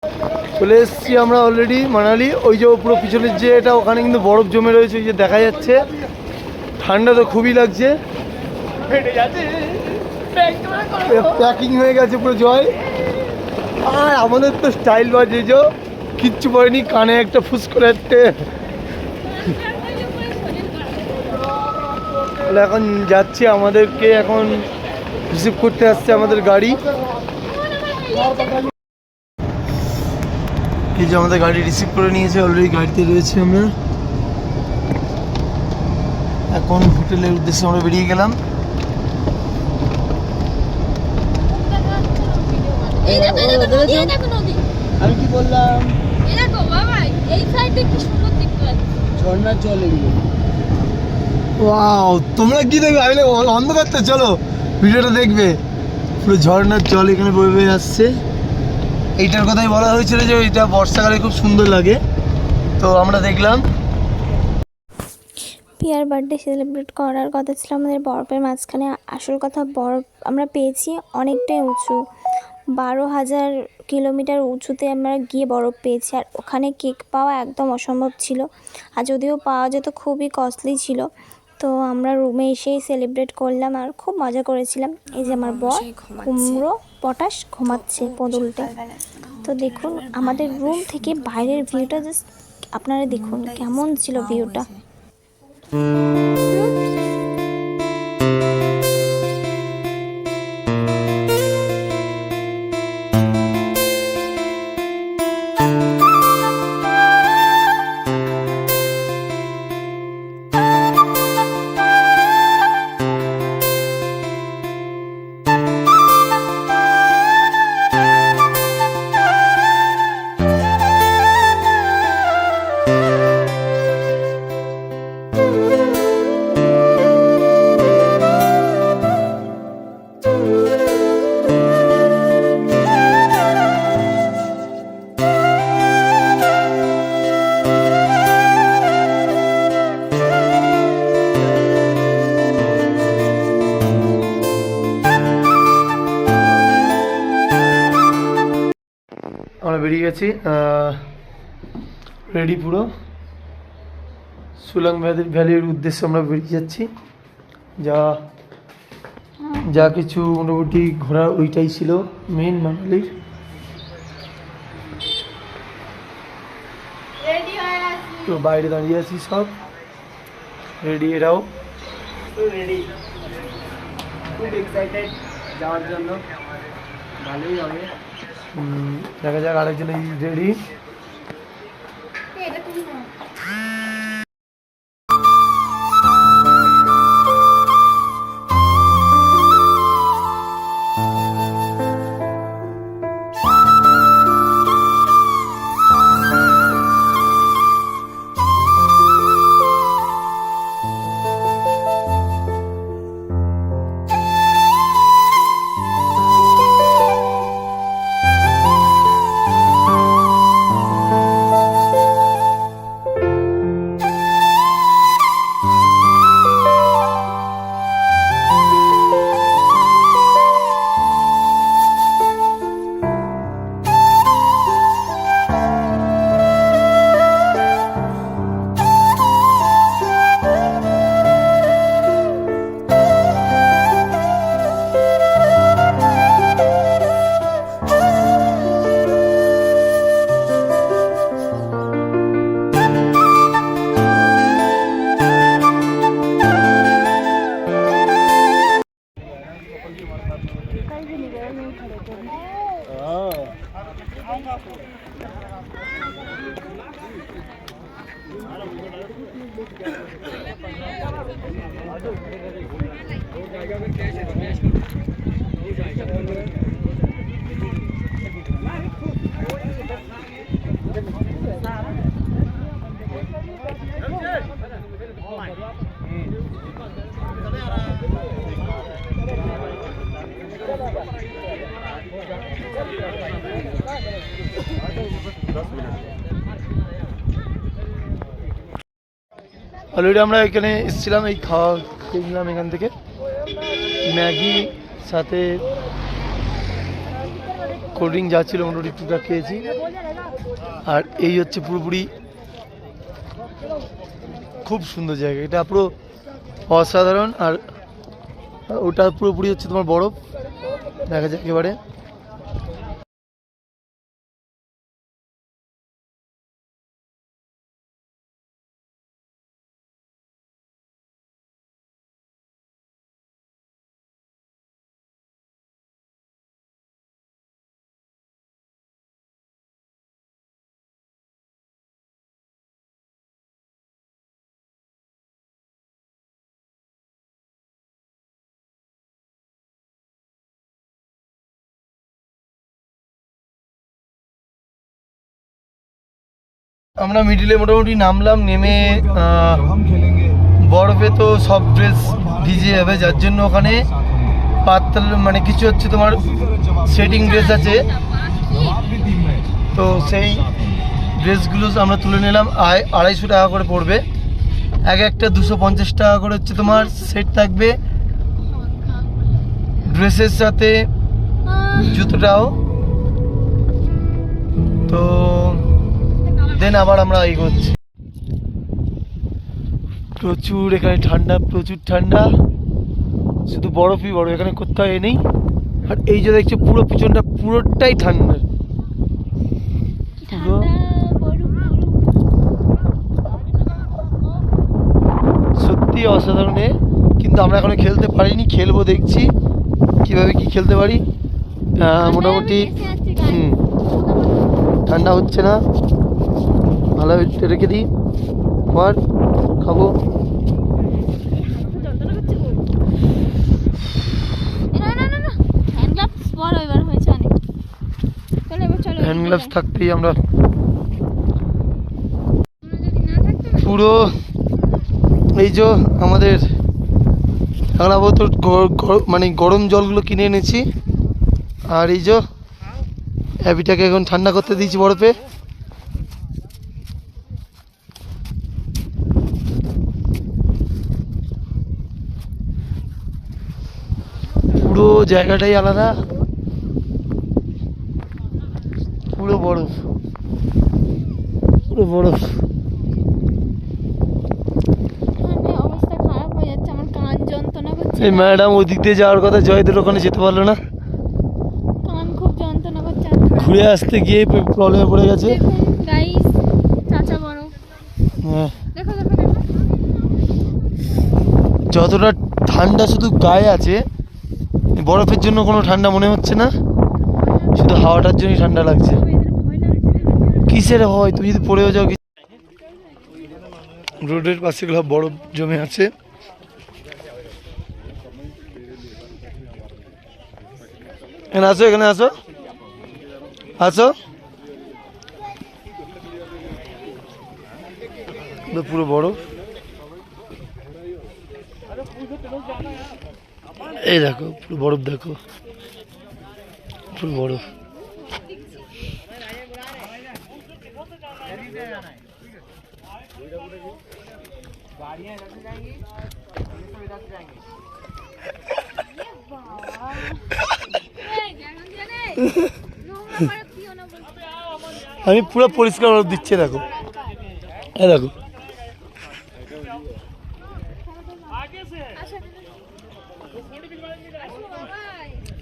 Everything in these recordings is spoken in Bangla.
চলে এসেছি আমরা অলরেডি মানালি। ওই যে পুরো পিছনের যে এটা, ওখানে কিন্তু বরফ জমে রয়েছে, ওই যে দেখা যাচ্ছে। ঠান্ডা তো খুবই লাগছে, প্যাকিং হয়ে গেছে পুরো জয়। আর আমাদের তো স্টাইল বাজে, যে কিচ্ছু পড়েনি, কানে একটা ফুস করে একটা। এখন যাচ্ছি, আমাদেরকে এখন রিসিভ করতে আসছে আমাদের গাড়ি। এই যে আমাদের গাড়ি রিসিভ করে নিয়েছে, অলরেডি গাড়িতে রয়েছে। আমরা এখন হোটেলের উদ্দেশ্যে আমরা বেরিয়ে গেলাম। আমি কি বললাম, ঝর্ণার জল এগুলো। ওয়াও, তোমরা কি দেখবে? আমি অন্ধকার তো, চলো ভিডিওটা দেখবে। পুরো ঝর্ণার জল এখানে বয়ে বয়ে আসছে। এইটার কথাই বলা হয়েছিল যে এটা বর্ষাকালে খুব সুন্দর লাগে, তো আমরা দেখলাম। পিয়ার বার্থডে সেলিব্রেট করার কথা ছিল আমাদের বরফের মাঝখানে। আসল কথা, বরফ আমরা পেয়েছি অনেকটাই উঁচু, 12,000 কিলোমিটার উঁচুতে আমরা গিয়ে বরফ পেয়েছি। আর ওখানে কেক পাওয়া একদম অসম্ভব ছিল, আর যদিও পাওয়া যেত খুবই কস্টলি ছিল। তো আমরা রুমে এসেই সেলিব্রেট করলাম আর খুব মজা করেছিলাম। এই যে আমার বর কুমড়ো পটাশ ঘুমাচ্ছে পদুলটে। তো দেখুন আমাদের রুম থেকে বাইরের ভিউটা, জাস্ট আপনারা দেখুন কেমন ছিল ভিউটা। আমরা বেরিয়ে গেছি, রেডি পুরো। সুলাং ভ্যালির উদ্দেশ্যে আমরা বেরিয়ে যাচ্ছি। যা কিছু মোটামুটি ঘোরা ওইটাই ছিল মেন মানালির। তো বাইরে দাঁড়িয়ে আছি, সব রেডি, এরাও রেডি, খুব এক্সাইটেড যাওয়ার জন্য। ভালোই হবে, দেখা যাক। আরেকজন রেডি। অলরেডি আমরা এখানে এসেছিলাম, এই খাওয়া খেয়েছিলাম এখান থেকে ম্যাগি সাথে কোল্ড ড্রিঙ্ক যা ছিল মোটামুটি টুকটাক খেয়েছি। আর এই হচ্ছে পুরোপুরি খুব সুন্দর জায়গা, এটা পুরো অসাধারণ। আর ওটা পুরোপুরি হচ্ছে তোমার বরফ দেখা যায় একেবারে। আমরা মিডিলে মোটামুটি নামলাম, নেমে বরফে তো সব ড্রেস ভিজে যাবে, যার জন্য ওখানে পাতল মানে কিছু হচ্ছে তোমার সেটিং ড্রেস আছে, তো সেই ড্রেসগুলো আমরা তুলে নিলাম। 250 টাকা করে পড়বে, একটা 250 টাকা করে হচ্ছে তোমার সেট থাকবে ড্রেসের সাথে জুতোটাও। তো দেন আবার আমরা এগোচ্ছি। প্রচুর এখানে ঠান্ডা, প্রচুর ঠান্ডা, শুধু বরফই বরফ, এখানে কোথাও এ নেই। আর এই যে দেখছো পুরো পিছনটা পুরোটাই ঠান্ডা, সত্যি অসাধারণ। কিন্তু আমরা এখনো খেলতে পারিনি, খেলবো, দেখছি কিভাবে কি খেলতে পারি। মোটামুটি ঠান্ডা হচ্ছে না, ভালো রেখে দিই, আবার খাবো। হ্যান্ড গ্লাভস থাকতেই আমরা পুরো এই যে আমাদের আমরা তো মানে গরম জলগুলো কিনে এনেছি। আর এই যে অ্যাবিটাকে এখন ঠান্ডা করতে দিয়েছি বরফে। পুরো জায়গাটাই আলাদা, পুরো বরফ, পুরো বরফ। এই ম্যাডাম ওদিক দিয়ে যাওয়ার কথা, জয়দের ওখানে যেতে পারলো না, ঘুরে আসতে গিয়ে প্রবলেমে পড়ে গেছে। যতটা ঠান্ডা শুধু গায়ে আছে, বরফের জন্য কোনো ঠান্ডা মনে হচ্ছে না, শুধু হাওয়াটার জন্যই ঠান্ডা লাগছে। কিসের হয়, তুমি যদি পড়েও যাও। রোডের পাশে গুলো বরফ জমে আছে। এখানে আসো, এখানে আসো, আসো। পুরো বরফ, এই দেখো পুরো বরফ, দেখো পুরো বরফ। আমি পুরো পরিষ্কার বরফ দিচ্ছে, দেখো, এই দেখো।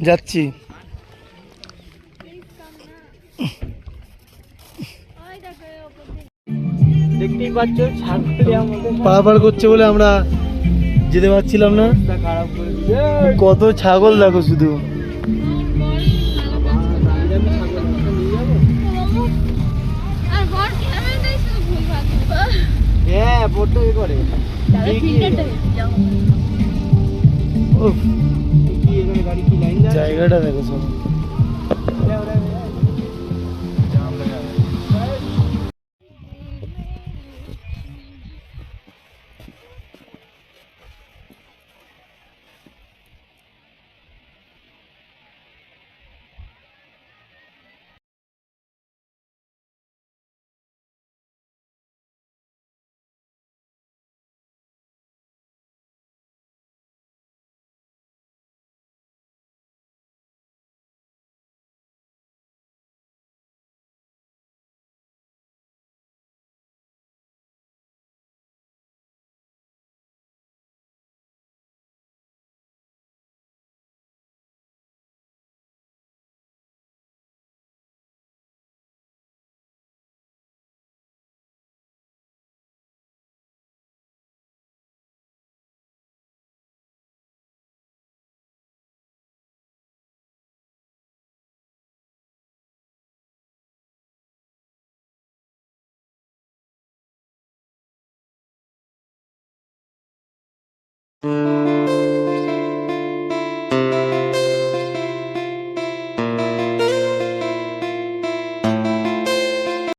যাচ্ছি, দেখতেই পাচ্ছ পারাপার করছে বলে আমরা যেতে পারছিলাম না। কত ছাগল দেখো শুধু। হ্যাঁ পড়তে করে জায়গাটা দেখো সব।